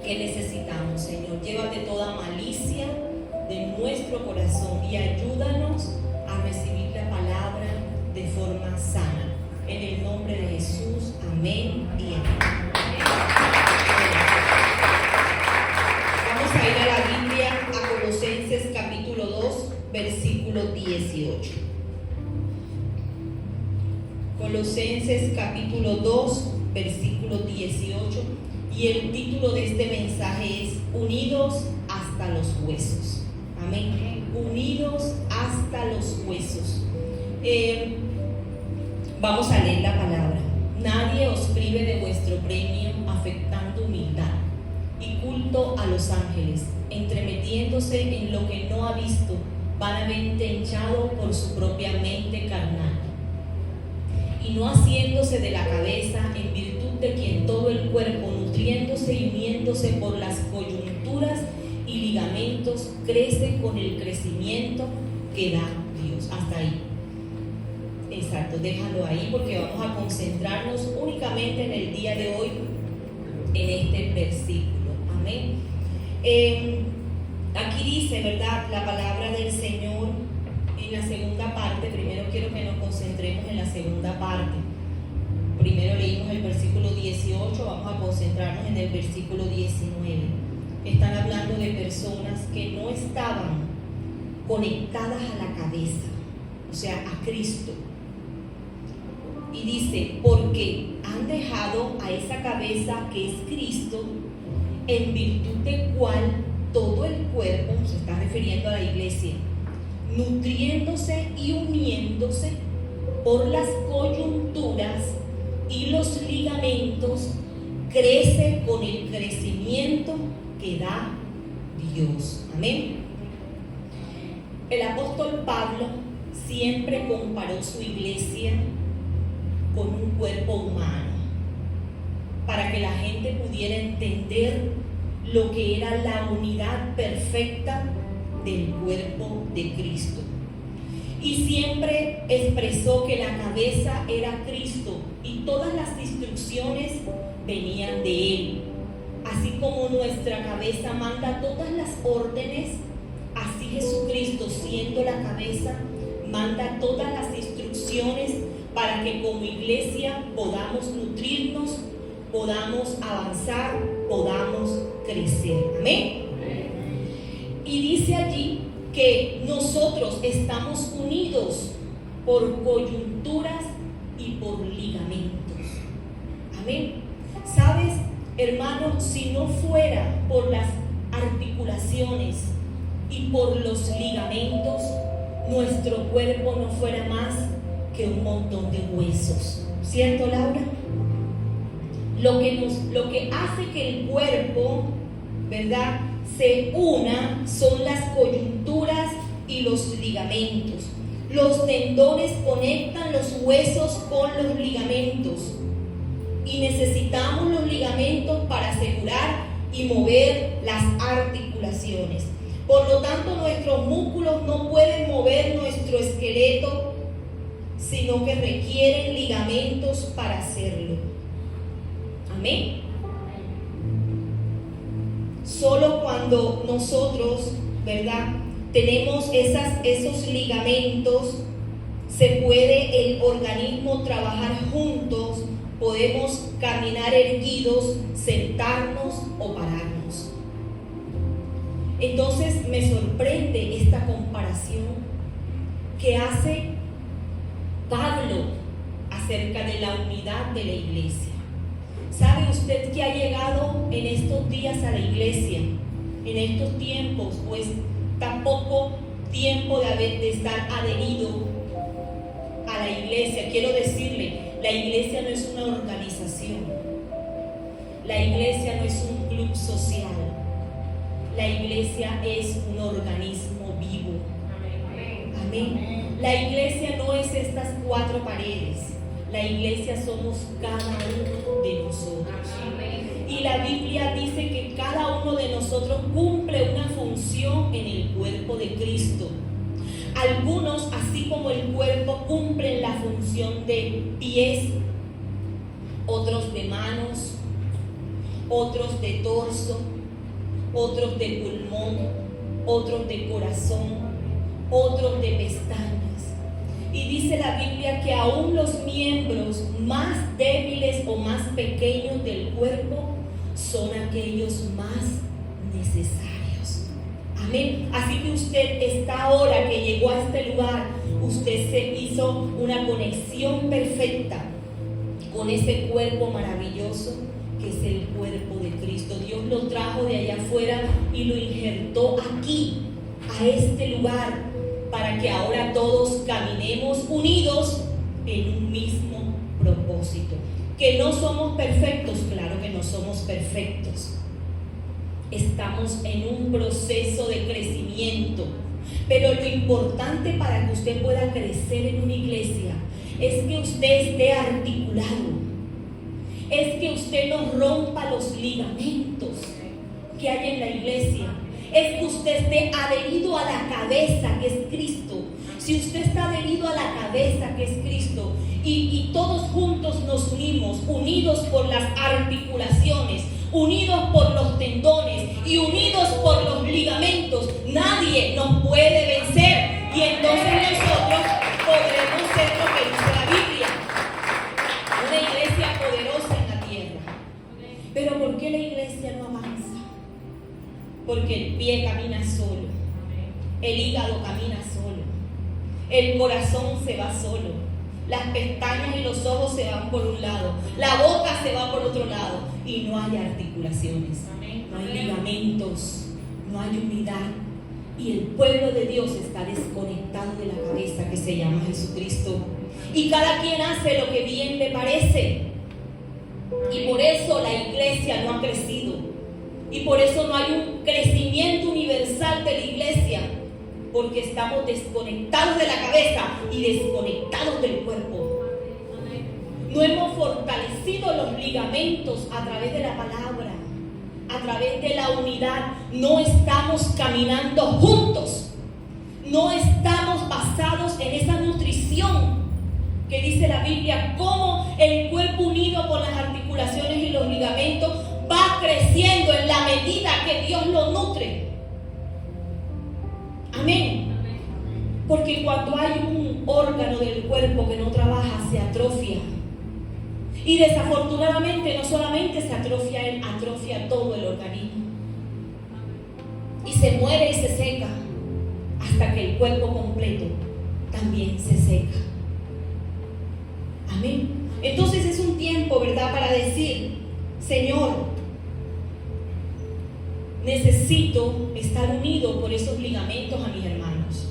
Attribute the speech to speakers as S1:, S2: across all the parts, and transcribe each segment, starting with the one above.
S1: que necesitamos, Señor. Llévate toda malicia de nuestro corazón y ayúdanos a recibir la palabra de forma sana. En el nombre de Jesús, amén y amén. Vamos a ir a la Biblia, a Colosenses capítulo 2, versículo 18. Colosenses capítulo 2, versículo 18. Y el título de este mensaje es Unidos hasta los huesos. Amén. Unidos hasta los huesos. Vamos a leer la palabra. Nadie os prive de vuestro premio, afectando humildad y culto a los ángeles, entremetiéndose en lo que no ha visto, vanamente hinchado por su propia mente carnal, y no haciéndose de la cabeza, en virtud de quien todo el cuerpo, nutriéndose y uniéndose por las coyunturas y ligamentos, crece con el crecimiento que da Dios. Hasta ahí. Exacto, déjalo ahí porque vamos a concentrarnos únicamente en el día de hoy, en este versículo. Amén. Aquí dice, ¿verdad?, la palabra del Señor en la segunda parte. Primero quiero que nos concentremos en la segunda parte. Primero leímos el versículo 18, vamos a concentrarnos en el versículo 19. Están hablando de personas que no estaban conectadas a la cabeza, o sea, a Cristo. Y dice, porque han dejado a esa cabeza que es Cristo, en virtud de cual todo el cuerpo, se está refiriendo a la iglesia, nutriéndose y uniéndose por las coyunturas y los ligamentos, crece con el crecimiento que da Dios. Amén. El apóstol Pablo siempre comparó su iglesia con un cuerpo humano, para que la gente pudiera entender lo que era la unidad perfecta del cuerpo de Cristo. Y siempre expresó que la cabeza era Cristo y todas las instrucciones venían de Él. Así como nuestra cabeza manda todas las órdenes, así Jesucristo, siendo la cabeza, manda todas las instrucciones para que como iglesia podamos nutrirnos, podamos avanzar, podamos crecer. Amén. Y dice allí que nosotros estamos unidos por coyunturas y por ligamentos. Amén. ¿Sabes, hermano? Si no fuera por las articulaciones y por los ligamentos, nuestro cuerpo no fuera más que un montón de huesos. ¿Cierto, Laura? Lo que hace que el cuerpo, ¿verdad?, se una son las coyunturas y los ligamentos. Los tendones conectan los huesos con los ligamentos y necesitamos los ligamentos para asegurar y mover las articulaciones. Por lo tanto, nuestros músculos no pueden mover nuestro esqueleto, sino que requieren ligamentos para hacerlo. Amén. Solo cuando nosotros, ¿verdad?, tenemos esos ligamentos, se puede el organismo trabajar juntos, podemos caminar erguidos, sentarnos o pararnos. Entonces me sorprende esta comparación que hace Pablo acerca de la unidad de la iglesia. ¿Sabe usted que ha llegado en estos días a la iglesia, en estos tiempos, pues tampoco tiempo de estar adherido a la iglesia? Quiero decirle, la iglesia no es una organización, la iglesia no es un club social, la iglesia es un organismo vivo. Amén. La iglesia no es estas cuatro paredes, la iglesia somos cada uno de nosotros. Y la Biblia dice que cada uno de nosotros cumple una función en el cuerpo de Cristo. Algunos, así como el cuerpo, cumplen la función de pies, otros de manos, otros de torso, otros de pulmón, otros de corazón, otros de pestañas. Y dice la Biblia que aún los miembros más débiles o más pequeños del cuerpo son aquellos más necesarios. Amén. Así que usted está ahora que llegó a este lugar, usted se hizo una conexión perfecta con ese cuerpo maravilloso que es el cuerpo de Cristo. Dios lo trajo de allá afuera y lo injertó aquí, a este lugar, para que ahora todos caminemos unidos en un mismo propósito. Que no somos perfectos, claro que no somos perfectos. Estamos en un proceso de crecimiento, pero lo importante para que usted pueda crecer en una iglesia es que usted esté articulado, es que usted no rompa los ligamentos que hay en la iglesia, es que usted esté adherido a la cabeza que es Cristo. Si usted está adherido a la cabeza que es Cristo y todos juntos nos unimos, unidos por las articulaciones, unidos por los tendones y unidos por los ligamentos, nadie nos puede vencer, y entonces nosotros podremos ser lo que dice la Biblia, una iglesia poderosa en la tierra. Pero ¿por qué la iglesia no avanza? Porque el pie camina solo, el hígado camina solo, el corazón se va solo, las pestañas y los ojos se van por un lado, la boca se va por otro lado, y no hay articulaciones, no hay ligamentos, no hay unidad, y el pueblo de Dios está desconectado de la cabeza que se llama Jesucristo, y cada quien hace lo que bien le parece, y por eso la iglesia no ha crecido. Y por eso no hay un crecimiento universal de la iglesia, porque estamos desconectados de la cabeza y desconectados del cuerpo. No hemos fortalecido los ligamentos a través de la palabra, a través de la unidad. No estamos caminando juntos, no estamos basados en esa nutrición que dice la Biblia, cómo el cuerpo unido por las articulaciones y los ligamentos va creciendo en la medida que Dios lo nutre. Amén. Porque cuando hay un órgano del cuerpo que no trabaja, se atrofia. Y desafortunadamente no solamente se atrofia él, atrofia todo el organismo. Y se muere y se seca, hasta que el cuerpo completo también se seca. Amén. Entonces es un tiempo, ¿verdad?, para decir, Señor, necesito estar unido por esos ligamentos a mis hermanos.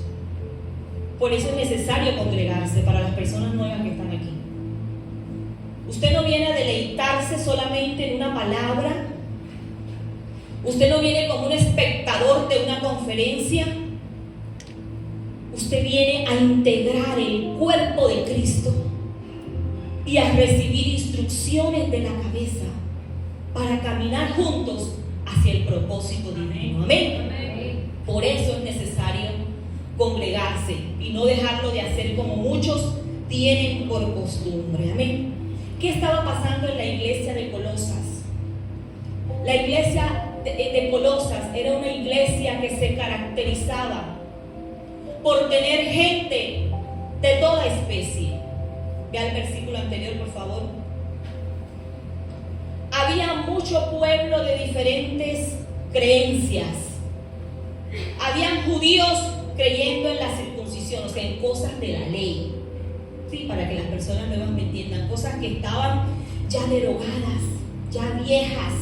S1: Por eso es necesario congregarse para las personas nuevas que están aquí. Usted no viene a deleitarse solamente en una palabra. Usted no viene como un espectador de una conferencia. Usted viene a integrar el cuerpo de Cristo y a recibir instrucciones de la cabeza para caminar juntos hacia el propósito divino. Amén. Por eso es necesario congregarse y no dejarlo de hacer como muchos tienen por costumbre. Amén. ¿Qué estaba pasando en la iglesia de Colosas? La iglesia de Colosas era una iglesia que se caracterizaba por tener gente de toda especie. Vea el versículo anterior, por favor. Había mucho pueblo de diferentes creencias. Habían judíos creyendo en la circuncisión, o sea, en cosas de la ley. Sí, para que las personas nuevas me entiendan, cosas que estaban ya derogadas, ya viejas.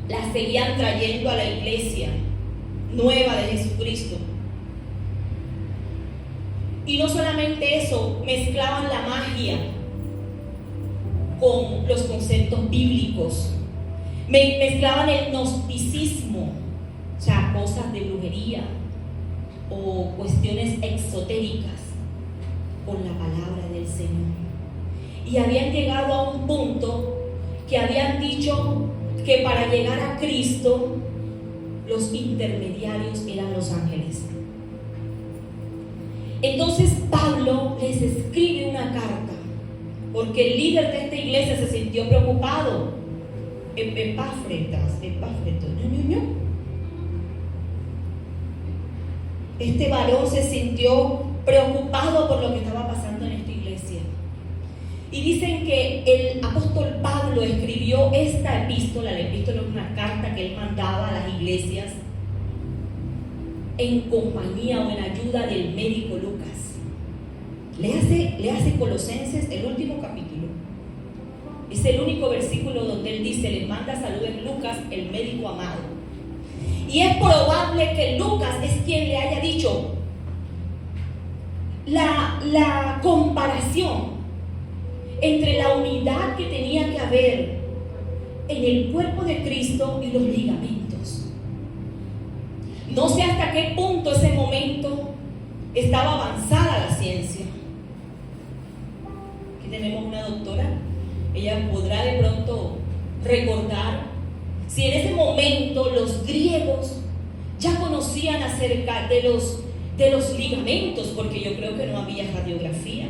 S1: Las seguían trayendo a la iglesia nueva de Jesucristo. Y no solamente eso, mezclaban la magia con los conceptos bíblicos. Mezclaban el gnosticismo, o sea, cosas de brujería o cuestiones exotéricas, con la palabra del Señor. Y habían llegado a un punto que habían dicho que para llegar a Cristo los intermediarios eran los ángeles. Entonces Pablo les escribe una carta porque el líder de esta iglesia se sintió preocupado Epáfretas, este varón se sintió preocupado por lo que estaba pasando en esta iglesia. Y dicen que el apóstol Pablo escribió esta epístola. La epístola es una carta que él mandaba a las iglesias en compañía o en ayuda del médico Lucas. Léase Colosenses, el último capítulo. Es el único versículo donde él dice: les manda saludos Lucas, el médico amado. Y es probable que Lucas es quien le haya dicho la comparación entre la unidad que tenía que haber en el cuerpo de Cristo y los ligamentos. No sé hasta qué punto ese momento estaba avanzada la ciencia. Aquí tenemos una doctora. Ella podrá de pronto recordar si en ese momento los griegos ya conocían acerca de los ligamentos, porque yo creo que no había radiografía.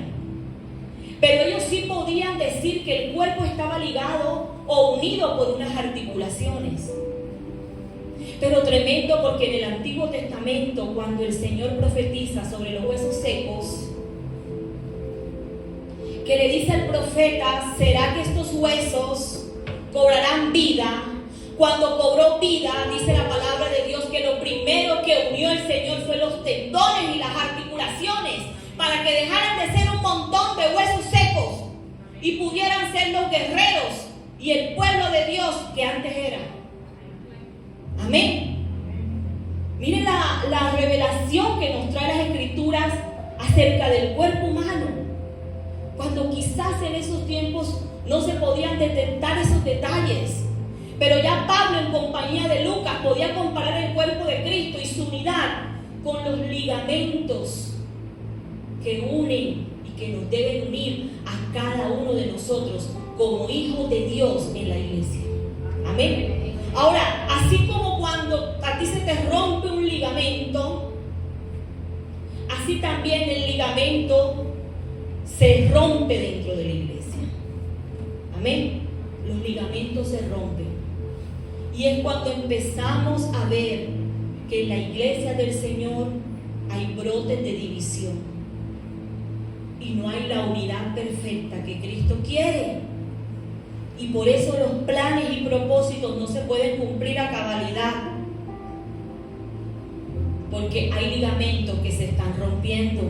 S1: Pero ellos sí podían decir que el cuerpo estaba ligado o unido por unas articulaciones. Pero tremendo, porque en el Antiguo Testamento, cuando el Señor profetiza sobre los huesos secos, que le dice al profeta: ¿será que estos huesos cobrarán vida? Cuando cobró vida, dice la palabra de Dios que lo primero que unió el Señor fue los tendones y las articulaciones, para que dejaran de ser un montón de huesos secos y pudieran ser los guerreros y el pueblo de Dios que antes era. Amén. Miren la revelación que nos trae las Escrituras acerca del cuerpo humano, cuando quizás en esos tiempos no se podían detectar esos detalles. Pero ya Pablo, en compañía de Lucas, podía comparar el cuerpo de Cristo y su unidad con los ligamentos que unen y que nos deben unir a cada uno de nosotros como hijos de Dios en la iglesia. Amén. Ahora, así como cuando a ti se te rompe un ligamento, así también el ligamento se rompe dentro de la iglesia. Amén. Los ligamentos se rompen. Y es cuando empezamos a ver que en la iglesia del Señor hay brotes de división y no hay la unidad perfecta que Cristo quiere. Y por eso los planes y propósitos no se pueden cumplir a cabalidad, porque hay ligamentos que se están rompiendo.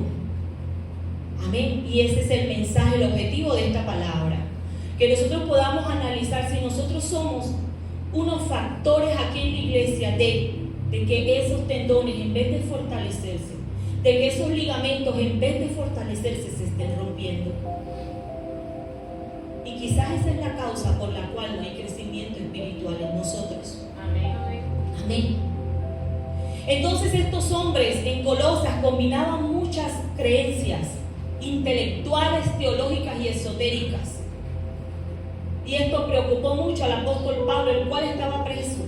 S1: Amén. Y ese es el mensaje, el objetivo de esta palabra, que nosotros podamos analizar si nosotros somos unos factores aquí en la iglesia de que esos tendones, en vez de fortalecerse, de que esos ligamentos, en vez de fortalecerse, se estén rompiendo. Y quizás esa es la causa por la cual no hay crecimiento espiritual en nosotros. Amén. Amén. Entonces estos hombres en Colosas combinaban muchas creencias intelectuales, teológicas y esotéricas. Y esto preocupó mucho al apóstol Pablo, el cual estaba preso,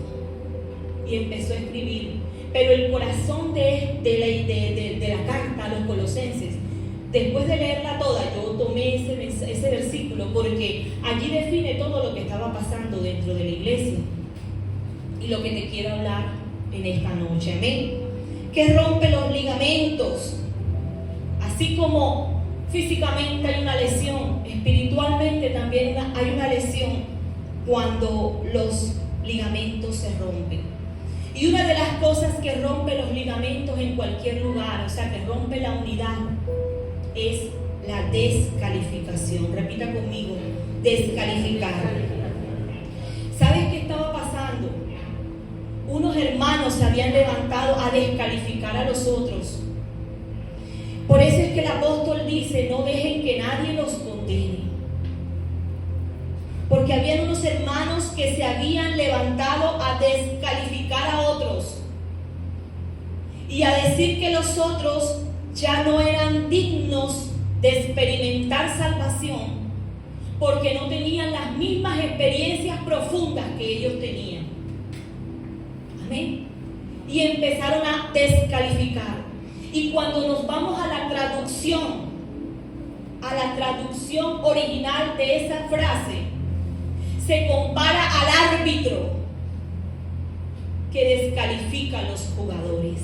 S1: y empezó a escribir. Pero el corazón de la carta a los colosenses, después de leerla toda, yo tomé ese versículo, porque allí define todo lo que estaba pasando dentro de la iglesia. Y lo que te quiero hablar en esta noche. Amén. Que rompe los ligamentos. Así como físicamente hay una lesión, espiritualmente también hay una lesión cuando los ligamentos se rompen. Y una de las cosas que rompe los ligamentos en cualquier lugar, o sea, que rompe la unidad, es la descalificación. Repita conmigo: descalificar. ¿Sabes qué estaba pasando? Unos hermanos se habían levantado a descalificar a los otros. Por eso es que el apóstol dice: no dejen que nadie los condene. Porque habían unos hermanos que se habían levantado a descalificar a otros y a decir que los otros ya no eran dignos de experimentar salvación porque no tenían las mismas experiencias profundas que ellos tenían. Amén. Y empezaron a descalificar. Y cuando nos vamos a la traducción original de esa frase, se compara al que descalifica a los jugadores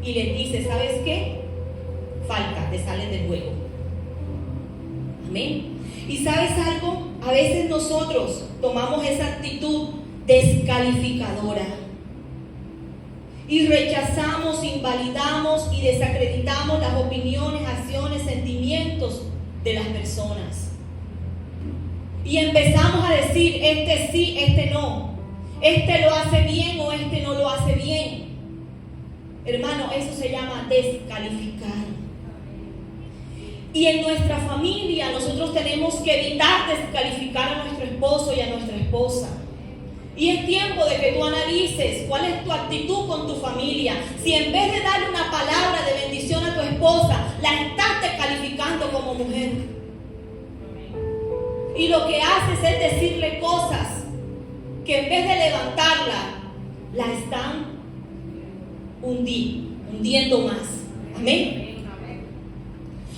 S1: y les dice, ¿sabes qué? Falta, te sales del juego. Amén. ¿Y sabes algo? A veces nosotros tomamos esa actitud descalificadora y rechazamos, invalidamos y desacreditamos las opiniones, acciones, sentimientos de las personas. Y empezamos a decir, este sí, este no. Este lo hace bien o este no lo hace bien. Hermano, eso se llama descalificar. Y en nuestra familia nosotros tenemos que evitar descalificar a nuestro esposo y a nuestra esposa. Y es tiempo de que tú analices cuál es tu actitud con tu familia. Si en vez de darle una palabra de bendición a tu esposa, la estás descalificando como mujer. Y lo que haces es decirle cosas que en vez de levantarla, la están hundiendo más. Amén.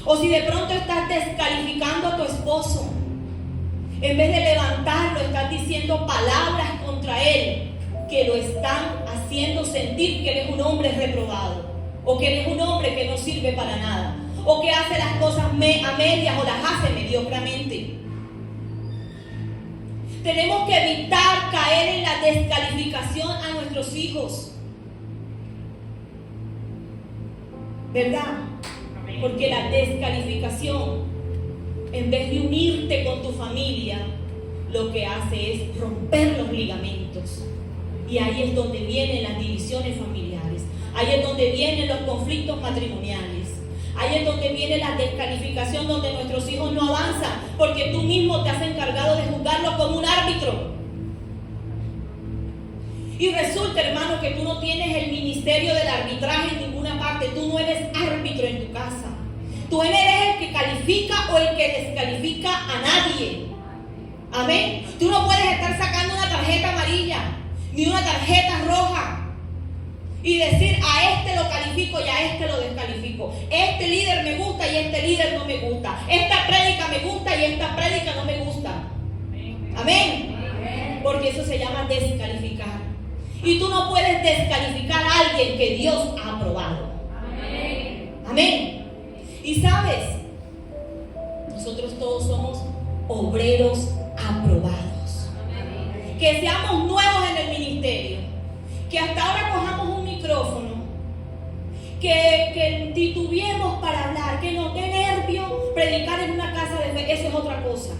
S1: O si de pronto estás descalificando a tu esposo, en vez de levantarlo, estás diciendo palabras contra él que lo están haciendo sentir que él es un hombre reprobado, o que él es un hombre que no sirve para nada, o que hace las cosas a medias o las hace mediocremente. Tenemos que evitar caer en la descalificación a nuestros hijos, ¿verdad? Porque la descalificación, en vez de unirte con tu familia, lo que hace es romper los ligamentos. Y ahí es donde vienen las divisiones familiares. Ahí es donde vienen los conflictos matrimoniales. Ahí es donde viene la descalificación, donde nuestros hijos no avanzan, porque tú mismo te has encargado de juzgarlos como un árbitro. Y resulta, hermano, que tú no tienes el ministerio del arbitraje en ninguna parte. Tú no eres árbitro en tu casa. Tú eres el que califica o el que descalifica a nadie. Amén. Tú no puedes estar sacando una tarjeta amarilla ni una tarjeta roja y decir, a este lo califico y a este lo descalifico. Este líder me gusta y este líder no me gusta. Esta prédica me gusta y esta prédica no me gusta. Amén. Porque eso se llama descalificar. Y tú no puedes descalificar a alguien que Dios ha aprobado. Amén. Y sabes, nosotros todos somos obreros aprobados. Que seamos nuevos en el ministerio, que hasta ahora cojamos un micrófono, que titubeemos para hablar, que no dé nervio predicar en una casa de fe, eso es otra cosa.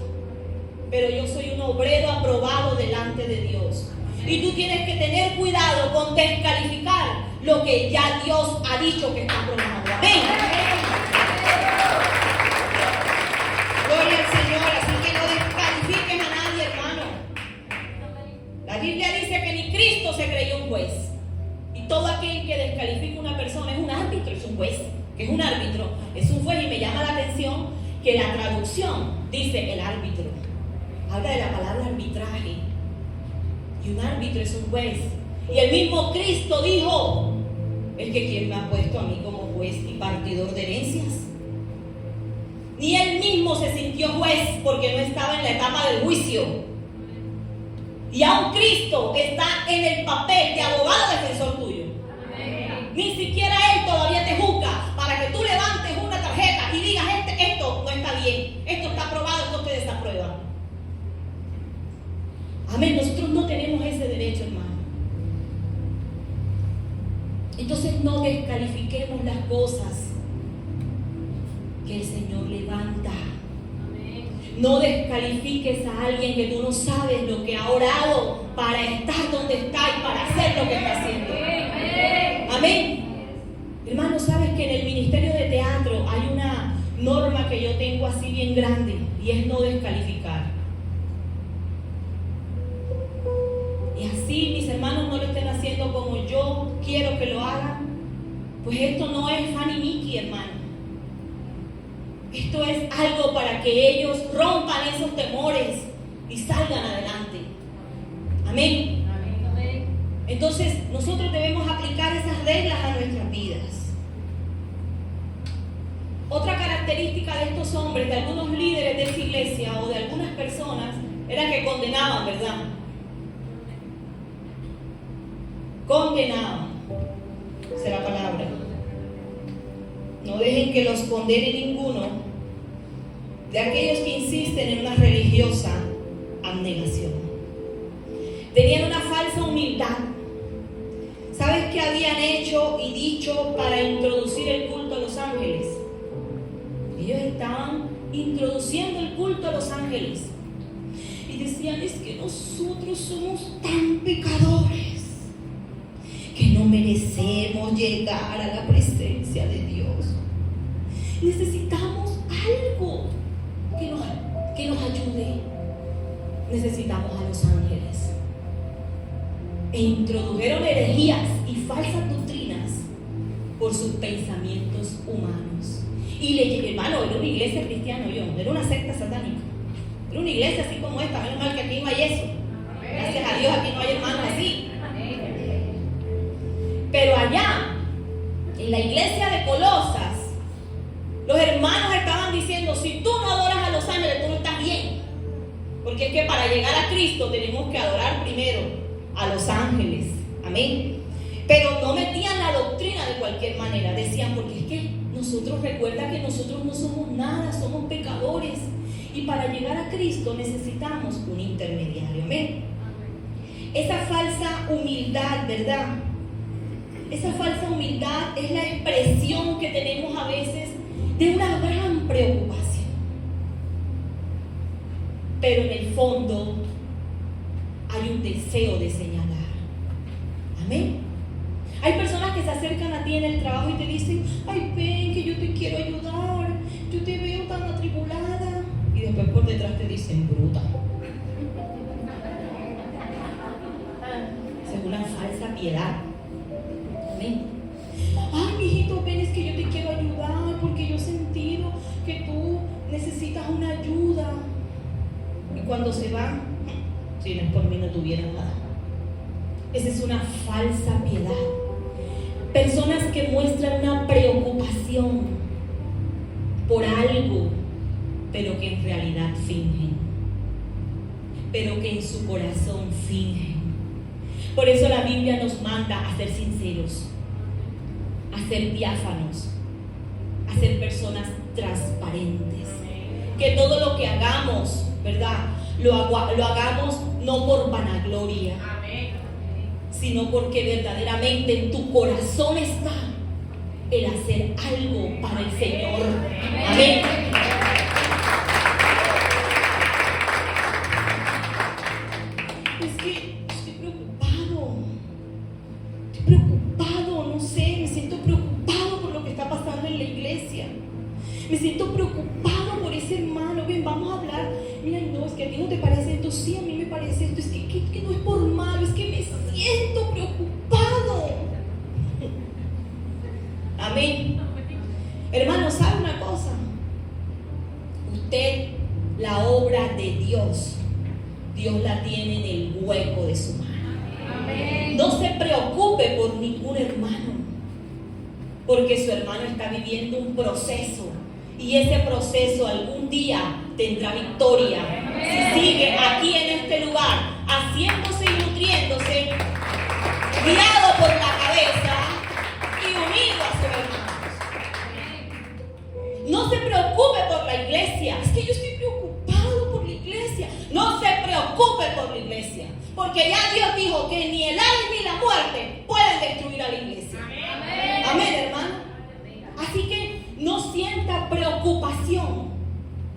S1: Pero yo soy un obrero aprobado delante de Dios. Y tú tienes que tener cuidado con descalificar lo que ya Dios ha dicho que está aprobado. Amén. Gloria al Señor, así que no descalifiques a nadie, hermano. La Biblia dice que ni Cristo se creyó un juez. Y todo aquel que descalifica a una persona es un árbitro, es un juez. Que es un árbitro, es un juez. Y me llama la atención que la traducción dice el árbitro. Habla de la palabra arbitraje. Y un árbitro es un juez. Y el mismo Cristo dijo, es que ¿quién me ha puesto a mí como juez y partidor de herencias? Ni él mismo se sintió juez porque no estaba en la etapa del juicio. Y aún Cristo está en el papel de abogado defensor tuyo. Amén. Ni siquiera él todavía te juzga para que tú levantes una tarjeta y digas, esto no está bien, esto está aprobado, esto te desaprueba. Amén. Nosotros no tenemos ese derecho, hermano. Entonces no descalifiquemos las cosas que el Señor levanta. Amén. No descalifiques a alguien que tú no sabes lo que ha orado para estar donde está y para hacer lo que está haciendo. Amén. Amén. Hermano, sabes que en el ministerio de teatro hay una norma que yo tengo así bien grande y es no descalificar. Y así mis hermanos no lo estén haciendo como yo quiero que lo hagan, pues esto no es Fanny Mickey, hermano. Esto es algo para que ellos rompan esos temores y salgan adelante. Amén. Amén. Entonces nosotros debemos aplicar esas reglas a nuestras vidas. Otra característica de estos hombres, de algunos líderes de esa iglesia o de algunas personas, era que condenaban, ¿verdad? condenaban. Esa es la palabra. No dejen que los condene ninguno de aquellos que insisten en una religiosa abnegación. Tenían una falsa humildad. ¿Sabes qué habían hecho y dicho para introducir el culto a los ángeles? Ellos estaban introduciendo el culto a los ángeles. Y decían, es que nosotros somos tan pecadores que no merecemos llegar a la presencia de Dios. Necesitamos algo que nos ayude. Necesitamos a los ángeles. E introdujeron herejías y falsas doctrinas por sus pensamientos humanos. Y hermano, era una iglesia cristiana, no era una secta satánica. Era una iglesia así como esta, menos mal que aquí no hay eso. Gracias a Dios aquí no hay hermanos así. Pero allá, en la iglesia de Colosas, los hermanos estaban diciendo, si tú no adoras a los ángeles, tú no estás bien. Porque es que para llegar a Cristo tenemos que adorar primero a los ángeles. Amén. Pero no metían la doctrina de cualquier manera. Decían, porque es que nosotros, recuerda que nosotros no somos nada, somos pecadores. Y para llegar a Cristo necesitamos un intermediario. Amén. Esa falsa humildad, ¿verdad? Esa falsa humildad es la expresión que tenemos a veces de una gran preocupación. Pero en el fondo hay un deseo de señalar. Amén. Hay personas que se acercan a ti en el trabajo y te dicen, ay, ven que yo te quiero ayudar, yo te veo tan atribulada. Y después por detrás te dicen, bruta. Esa es una falsa piedad. Amén. Ay, mijito, ven, es que yo te quiero ayudar porque yo he sentido que tú necesitas una ayuda. Y cuando se van, si no es por mí no tuviera nada. Esa es una falsa piedad. Personas que muestran una preocupación por algo, pero que en realidad fingen, pero que en su corazón fingen. Por eso la Biblia nos manda a ser sinceros, a ser diáfanos, a ser personas transparentes. Que todo lo que hagamos, ¿verdad? Lo hagamos no por vanagloria, sino porque verdaderamente en tu corazón está el hacer algo para el Señor. Amén. Es que estoy preocupado, no sé, me siento preocupado por lo que está pasando en la iglesia. Me siento preocupado por ese hermano. Ven, vamos a hablar. Mira, no, es que a ti no te parece esto. Sí, a mí me parece esto. Es que no es por malo, es que me siento preocupado. Amén. Hermano, ¿sabe una cosa? Usted, la obra de Dios, Dios la tiene en el hueco de su mano. Amén. No se preocupe por ningún hermano, porque su hermano está viviendo un proceso. Y ese proceso algún día tendrá victoria. Si sigue aquí en este lugar, haciéndose y nutriéndose, guiado por la cabeza y unido a sus hermanos. No se preocupe por la iglesia. Es que yo estoy preocupado por la iglesia. No se preocupe por la iglesia, porque ya Dios dijo que ni el aire ni la muerte pueden destruir a la iglesia. Amén, amén, hermano. Así que no sienta preocupación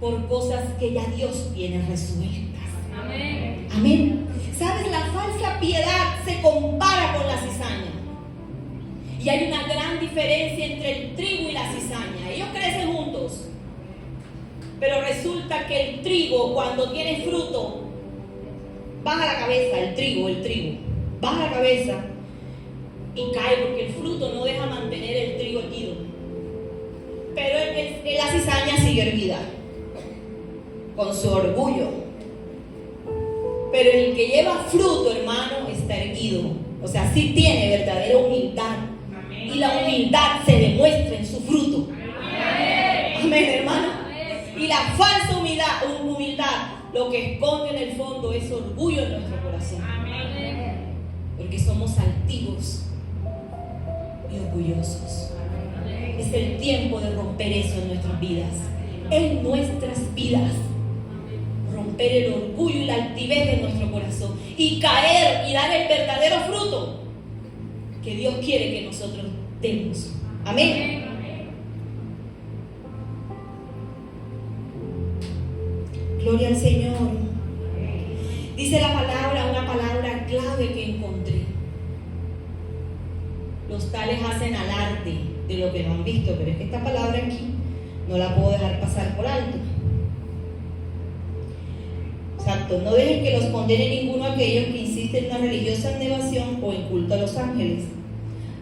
S1: por cosas que ya Dios tiene resueltas. Amén. Amén. ¿Sabes? La falsa piedad se compara con la cizaña. Y hay una gran diferencia entre el trigo y la cizaña. Ellos crecen juntos. Pero resulta que el trigo, cuando tiene fruto, baja la cabeza, el trigo, baja la cabeza y cae porque el fruto no deja mantener el trigo erguido. Pero la cizaña sigue erguida, con su orgullo. Pero el que lleva fruto, hermano, está erguido. O sea, sí tiene verdadera humildad. Amén. Y la humildad se demuestra en su fruto. Amén, amén, hermano. Y la falsa humildad, lo que esconde en el fondo es orgullo en nuestro corazón. Amén. Porque somos altivos. orgullosos. Es el tiempo de romper eso en nuestras vidas. En nuestras vidas. Romper el orgullo y la altivez de nuestro corazón. Y caer y dar el verdadero fruto que Dios quiere que nosotros demos. Amén. Gloria al Señor. Dice la palabra, una palabra clave que encontré. Los tales hacen alarde de lo que no han visto, pero es que esta palabra aquí no la puedo dejar pasar por alto. Exacto, no dejen que los condene ninguno a aquellos que insisten en una religiosa abnegación o en culto a los ángeles.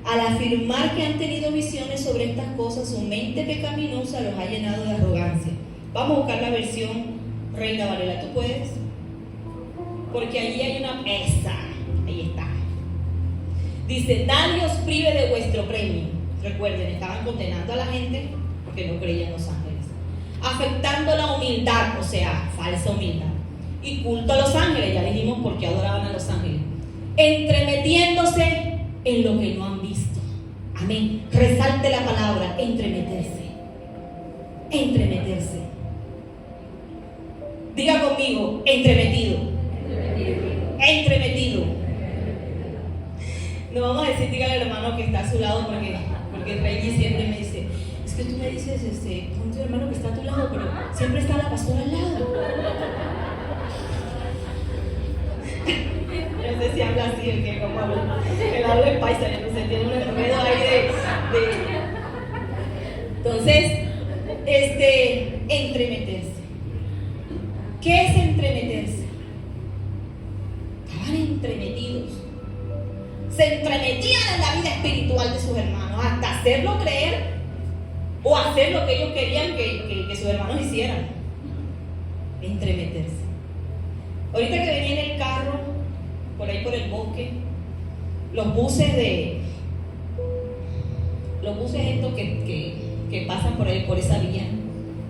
S1: Al afirmar que han tenido visiones sobre estas cosas, su mente pecaminosa los ha llenado de arrogancia. Vamos a buscar la versión Reina Valera, ¿tú puedes? Porque allí hay una mesa, ahí está. Dice, nadie os prive de vuestro premio. Recuerden, estaban condenando a la gente porque no creían en los ángeles. Afectando la humildad, o sea, falsa humildad. Y culto a los ángeles, ya dijimos por qué adoraban a los ángeles. Entremetiéndose en lo que no han visto. Amén. Resalte la palabra, entremeterse. Entremeterse. Diga conmigo, entremetido. Entremetido. No vamos a decir, diga al hermano que está a su lado, porque Reggie siempre me dice, es que tú me dices, ponte hermano que está a tu lado, pero siempre está la pastora al lado. No sé si habla así, el que como habla, el habla en paisa, no sé, tiene un enredo ahí Entonces, entremeterse. ¿Qué es entremeterse? Estaban entremetidos. Se entremetían en la vida espiritual de sus hermanos, hasta hacerlo creer o hacer lo que ellos querían que sus hermanos hicieran. Entremeterse. Ahorita que venía en el carro, por ahí por el bosque, los buses estos que pasan por ahí, por esa vía.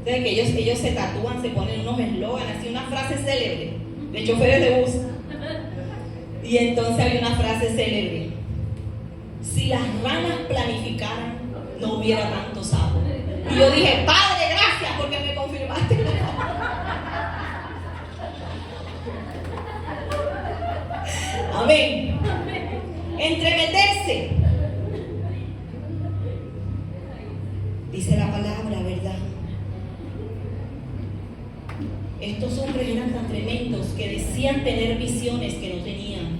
S1: Entonces que ellos se tatúan, se ponen unos eslogans, así una frase célebre de choferes de bus. Y entonces hay una frase célebre: si las ranas planificaran, no hubiera tanto sapo. Y yo dije, Padre, gracias porque me confirmaste. Amén. Entremeterse. Dice la palabra, ¿verdad? Estos hombres eran tan tremendos que decían tener visiones que no tenían.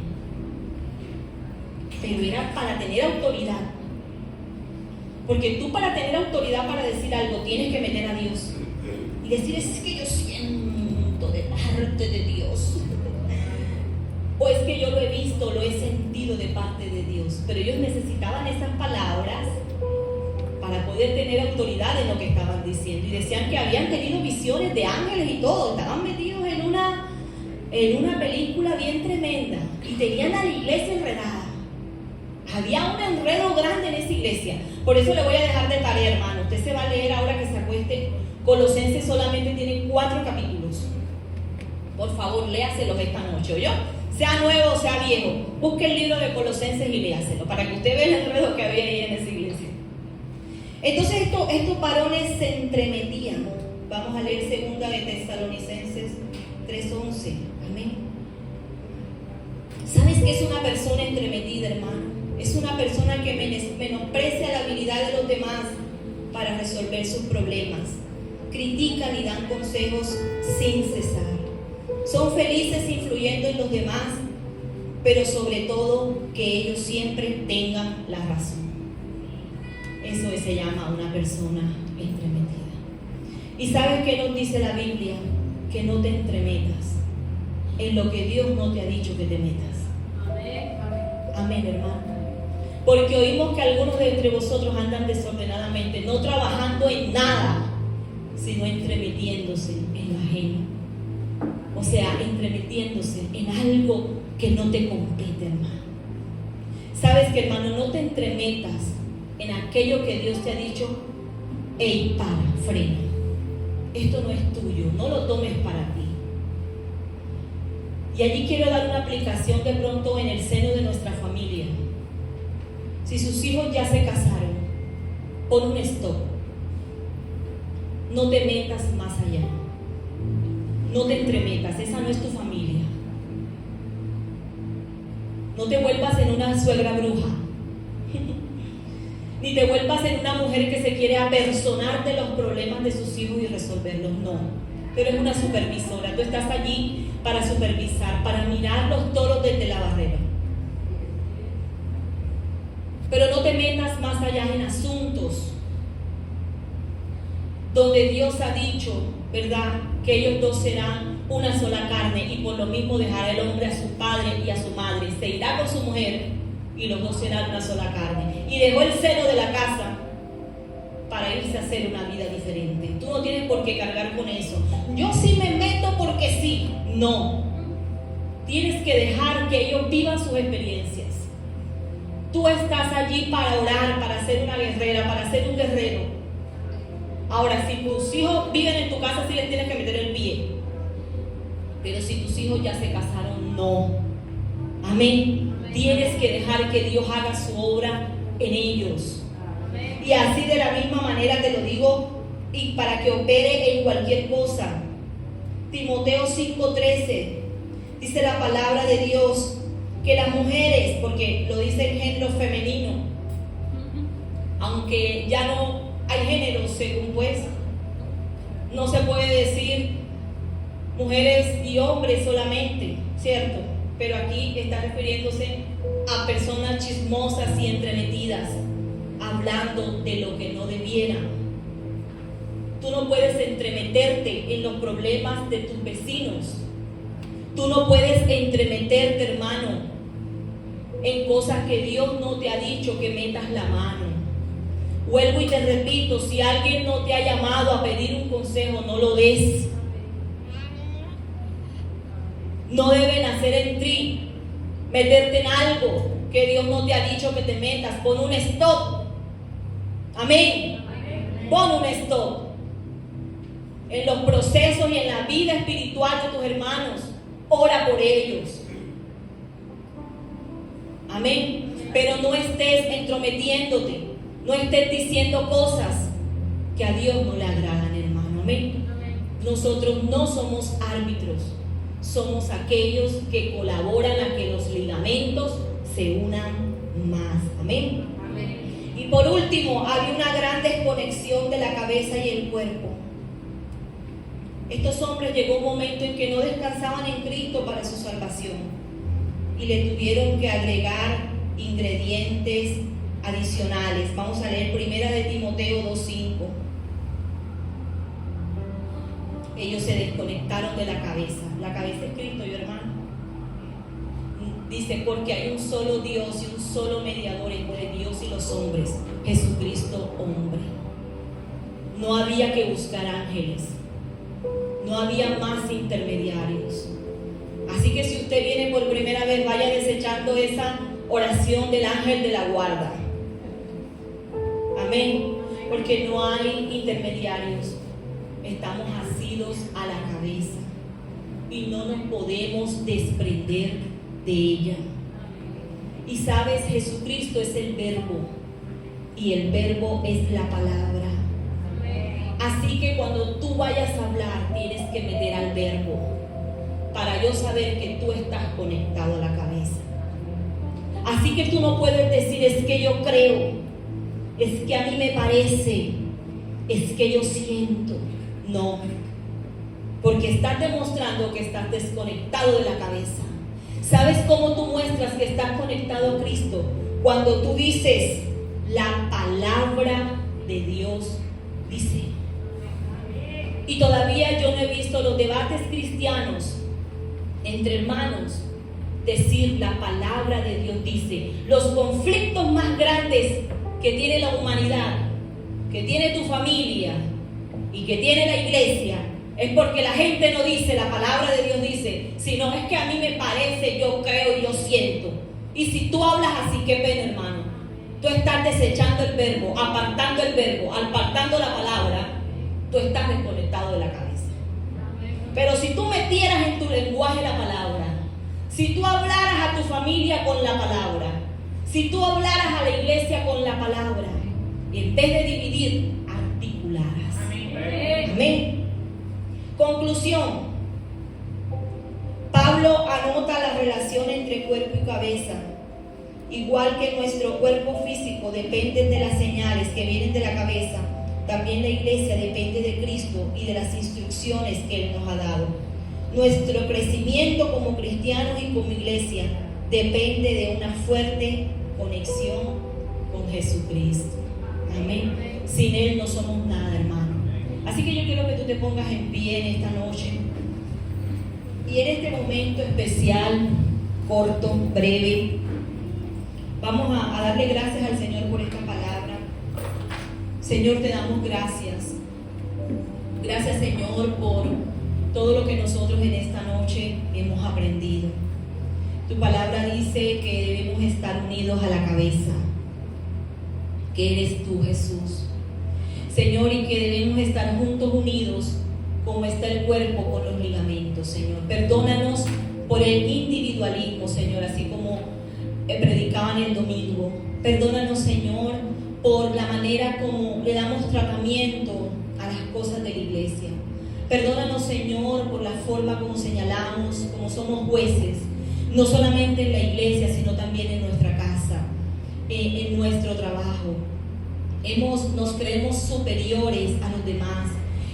S1: Pero era para tener autoridad. Porque tú, para tener autoridad para decir algo, tienes que meter a Dios y decir, es que yo siento de parte de Dios, o es que yo lo he visto, lo he sentido de parte de Dios. Pero ellos necesitaban esas palabras para poder tener autoridad en lo que estaban diciendo. Y decían que habían tenido visiones de ángeles y todo. Estaban metidos en una película bien tremenda y tenían a la iglesia enredada. Había un enredo grande en esa iglesia. Por eso le voy a dejar de tarea, hermano. Usted se va a leer ahora que se acueste. Colosenses solamente tiene 4 capítulos. Por favor, léaselos esta noche, ¿oyó? Sea nuevo o sea viejo, busque el libro de Colosenses y léaselo para que usted vea el enredo que había ahí en esa iglesia. Entonces estos varones se entremetían. Vamos a leer 2 de Tesalonicenses 3:11. Amén. ¿Sabes qué es una persona entremetida, hermano? Es una persona que menosprecia la habilidad de los demás para resolver sus problemas. Critican y dan consejos sin cesar. Son felices influyendo en los demás, pero sobre todo que ellos siempre tengan la razón. Eso se llama una persona entremetida. ¿Y sabes qué nos dice la Biblia? Que no te entremetas en lo que Dios no te ha dicho que te metas. Amén, amén, hermano. Porque oímos que algunos de entre vosotros andan desordenadamente, no trabajando en nada, sino entremetiéndose en lo ajeno. O sea, entremetiéndose en algo que no te compete, hermano. Sabes que, hermano, no te entremetas en aquello que Dios te ha dicho. Ey, para, frena. Esto no es tuyo, no lo tomes para ti. Y allí quiero dar una aplicación de pronto en el seno de nuestra familia. Si sus hijos ya se casaron, Pon un stop. No te metas más allá. No te entremetas, esa no es tu familia. No te vuelvas en una suegra bruja. Ni te vuelvas en una mujer que se quiere apersonar de los problemas de sus hijos y resolverlos. No. Tú eres una supervisora. Tú estás allí para supervisar, para mirarlos todos desde la barrera. Pero no te metas más allá en asuntos donde Dios ha dicho, ¿verdad?, que ellos dos serán una sola carne, y por lo mismo dejará el hombre a su padre y a su madre, se irá con su mujer y los dos serán una sola carne. Y dejó el seno de la casa para irse a hacer una vida diferente. Tú no tienes por qué cargar con eso. Yo sí me meto porque sí. No. Tienes que dejar que ellos vivan sus experiencias. Tú estás allí para orar, para ser una guerrera, para ser un guerrero. Ahora, si tus hijos viven en tu casa, sí les tienes que meter el pie. Pero si tus hijos ya se casaron, no. Amén. Tienes que dejar que Dios haga su obra en ellos. Y así de la misma manera te lo digo, y para que opere en cualquier cosa. Timoteo 5:13 dice la palabra de Dios que las mujeres, porque lo dice en género femenino, aunque ya no hay género según pues, no se puede decir mujeres y hombres solamente, ¿cierto? Pero aquí está refiriéndose a personas chismosas y entremetidas, hablando de lo que no debieran. Tú no puedes entremeterte en los problemas de tus vecinos. Tú no puedes entremeterte, hermano, en cosas que Dios no te ha dicho que metas la mano. Vuelvo y te repito, si alguien no te ha llamado a pedir un consejo, no lo des. No debe nacer en ti meterte en algo que Dios no te ha dicho que te metas. Pon un stop. Amén. Pon un stop en los procesos y en la vida espiritual de tus hermanos. Ora por ellos. Amén. Pero no estés entrometiéndote. No estés diciendo cosas que a Dios no le agradan, hermano. Amén. Nosotros no somos árbitros. Somos aquellos que colaboran a que los ligamentos se unan más. Amén. Amén. Y por último, había una gran desconexión de la cabeza y el cuerpo. Estos hombres llegó un momento en que no descansaban en Cristo para su salvación y le tuvieron que agregar ingredientes adicionales. Vamos a leer 1 de Timoteo 2:5. Ellos se desconectaron de la cabeza. La cabeza es Cristo, yo hermano. Dice, porque hay un solo Dios y un solo mediador entre Dios y los hombres, Jesucristo hombre. No había que buscar ángeles. No había más intermediarios. Así que si usted viene por primera vez, vaya desechando esa oración del ángel de la guarda. Amén. Porque no hay intermediarios. Estamos asidos a la cabeza y no nos podemos desprender de ella. Y sabes, Jesucristo es el verbo y el verbo es la palabra. Así que cuando tú vayas a hablar, tienes que meter al verbo para yo saber que tú estás conectado a la cabeza. Así que tú no puedes decir, es que yo creo, es que a mí me parece, es que yo siento. No, porque estás demostrando que estás desconectado de la cabeza. ¿Sabes cómo tú muestras que estás conectado a Cristo? Cuando tú dices, la palabra de Dios dice. Y todavía yo no he visto los debates cristianos entre hermanos decir, la palabra de Dios dice. Los conflictos más grandes que tiene la humanidad, que tiene tu familia y que tiene la iglesia, es porque la gente no dice, la palabra de Dios dice, sino es que a mí me parece, yo creo y yo siento. Y si tú hablas así, qué pena, hermano. Tú estás desechando el verbo, apartando la palabra, tú estás desconectado de la cabeza. Pero si tú metieras en tu lenguaje la palabra, si tú hablaras a tu familia con la palabra, si tú hablaras a la iglesia con la palabra, En vez de dividir, articuladas. Amén. Conclusión. Pablo anota la relación entre cuerpo y cabeza. Igual que nuestro cuerpo físico depende de las señales que vienen de la cabeza, también la iglesia depende de Cristo y de las instrucciones que Él nos ha dado. Nuestro crecimiento como cristianos y como iglesia depende de una fuerte conexión con Jesucristo. Amén. Sin Él no somos nada, hermano. Así que yo quiero que tú te pongas en pie en esta noche. Y en este momento especial, corto, breve, vamos a darle gracias al Señor por esta palabra. Señor, te damos gracias. Gracias, Señor, por todo lo que nosotros en esta noche hemos aprendido. Tu palabra dice que debemos estar unidos a la cabeza, que eres tú, Jesús. Señor, y que debemos estar juntos, unidos, como está el cuerpo con los ligamentos, Señor. Perdónanos por el individualismo, Señor, así como predicaban el domingo. Perdónanos, Señor, por la manera como le damos tratamiento a las cosas de la iglesia. Perdónanos, Señor, por la forma como señalamos, como somos jueces, no solamente en la iglesia, sino también en nuestra casa, en nuestro trabajo. Nos creemos superiores a los demás.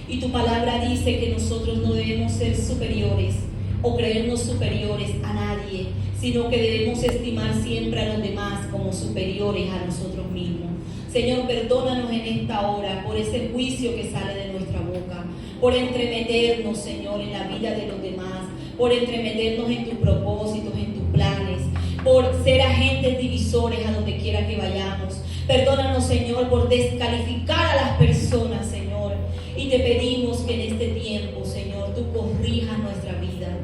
S1: Y tu palabra dice que nosotros no debemos ser superiores o creernos superiores a nadie, sino que debemos estimar siempre a los demás como superiores a nosotros mismos. Señor, perdónanos en esta hora por ese juicio que sale de nuestra boca, por entremeternos, Señor, en la vida de los demás, por entremeternos en tus propósitos, en tus planes, por ser agentes divisores a donde quiera que vayamos. Perdónanos, Señor, por descalificar a las personas, Señor. Y te pedimos que en este tiempo, Señor, tú corrijas nuestra vida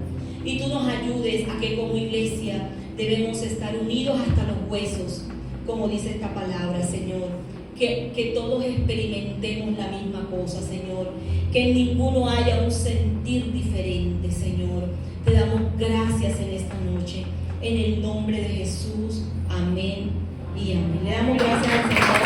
S1: y tú nos ayudes a que como iglesia debemos estar unidos hasta los huesos, como dice esta palabra, Señor. Que todos experimentemos la misma cosa, Señor. Que en ninguno haya un sentir diferente, Señor. Te damos gracias en esta noche. En el nombre de Jesús. Amén y amén. Le damos gracias al Señor.